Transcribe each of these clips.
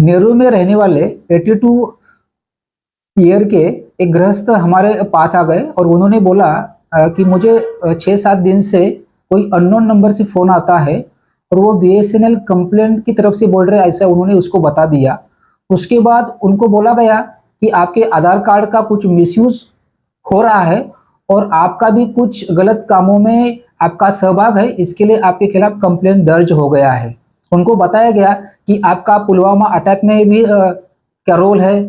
नेहरू में रहने वाले 82 ईयर के एक गृहस्थ हमारे पास आ गए और उन्होंने बोला कि मुझे 6-7 दिन से कोई अननोन नंबर से फ़ोन आता है और वो बीएसएनएल कंप्लेंट की तरफ से बोल रहे हैं, ऐसा उन्होंने उसको बता दिया। उसके बाद उनको बोला गया कि आपके आधार कार्ड का कुछ मिसयूज़ हो रहा है और आपका भी कुछ गलत कामों में आपका सहभाग है, इसके लिए आपके खिलाफ कंप्लेंट दर्ज हो गया है। उनको बताया गया कि आपका पुलवामा अटैक में भी क्या रोल है।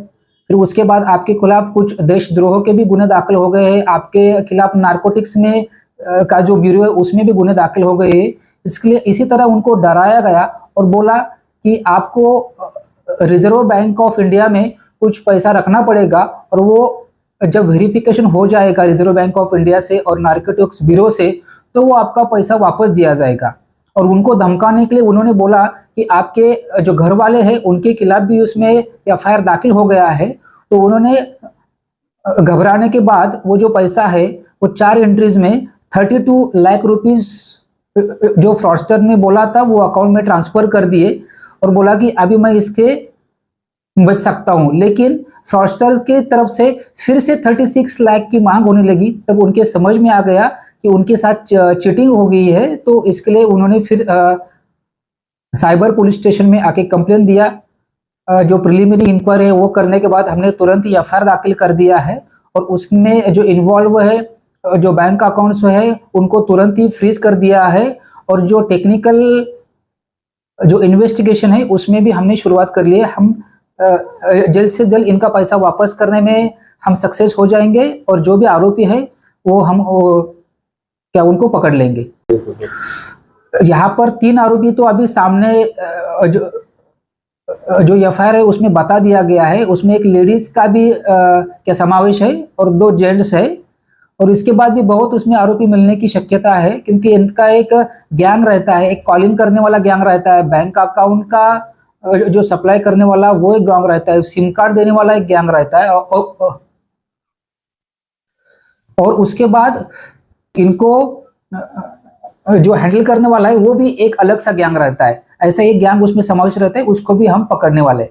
फिर उसके बाद आपके खिलाफ कुछ देशद्रोह के भी गुने दाखिल हो गए हैं, आपके खिलाफ नारकोटिक्स में का जो ब्यूरो है उसमें भी गुने दाखिल हो गए हैं। इसके लिए इसी तरह उनको डराया गया और बोला कि आपको रिजर्व बैंक ऑफ इंडिया में कुछ पैसा रखना पड़ेगा और वो जब वेरिफिकेशन हो जाएगा रिजर्व बैंक ऑफ इंडिया से और नारकोटिक्स ब्यूरो से, तो वो आपका पैसा वापस दिया जाएगा। और उनको धमकाने के लिए उन्होंने बोला कि आपके जो घर वाले हैं उनके खिलाफ भी उसमें एफआईआर दाखिल हो गया है। तो उन्होंने घबराने के बाद वो जो पैसा है वो 4 एंट्रीज में 32 लाख रुपीस जो फ्रॉडस्टर ने बोला था वो अकाउंट में ट्रांसफर कर दिए और बोला कि अभी मैं इसके बच सकता हूं। लेकिन फ्रॉडस्टर के तरफ से फिर से 36 लाख की मांग होने लगी। तब उनके समझ में आ गया कि उनके साथ चीटिंग हो गई है, तो इसके लिए उन्होंने फिर साइबर पुलिस स्टेशन में आके कंप्लेन दिया। जो प्रिलिमिनरी इंक्वायरी है वो करने के बाद हमने तुरंत ही एफआईआर दाखिल कर दिया है और उसमें जो इन्वॉल्व है जो बैंक अकाउंट्स है उनको तुरंत ही फ्रीज कर दिया है और जो टेक्निकल जो इन्वेस्टिगेशन है उसमें भी हमने शुरुआत कर ली है। हम जल्द से जल्द इनका पैसा वापस करने में हम सक्सेस हो जाएंगे और जो भी आरोपी है वो हम क्या उनको पकड़ लेंगे। यहाँ पर 3 आरोपी तो अभी सामने जो एफआईआर है उसमें बता दिया गया है। उसमें एक लेडीज का भी क्या समावेश है और 2 जेंट्स है और इसके बाद भी बहुत उसमें आरोपी मिलने की शक्यता है, क्योंकि इनका एक गैंग रहता है, एक कॉलिंग करने वाला गैंग रहता है, बैंक अकाउंट का जो सप्लाई करने वाला वो एक गैंग रहता है, सिम कार्ड देने वाला एक गैंग रहता है और उसके बाद इनको जो हैंडल करने वाला है वो भी एक अलग सा गैंग रहता है। ऐसा एक गैंग उसमें समावेश रहता है, उसको भी हम पकड़ने वाले।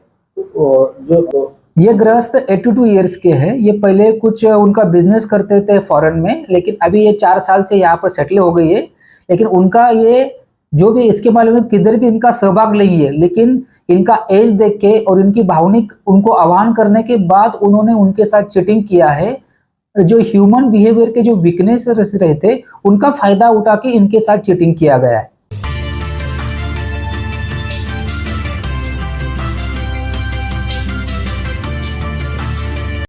ये गृहस्थ 82 ईयर्स के हैं। ये पहले कुछ उनका बिजनेस करते थे फॉरेन में, लेकिन अभी ये 4 साल से यहाँ पर सेटल हो गई है। लेकिन उनका ये जो भी इसके बारे में किधर भी इनका सहभाग नहीं है, लेकिन इनका एज देख के और इनकी भावनिक उनको आह्वान करने के बाद उन्होंने उनके साथ चीटिंग किया है। जो ह्यूमन बिहेवियर के जो वीकनेस रहते उनका फायदा उठा के इनके साथ चीटिंग किया गया है।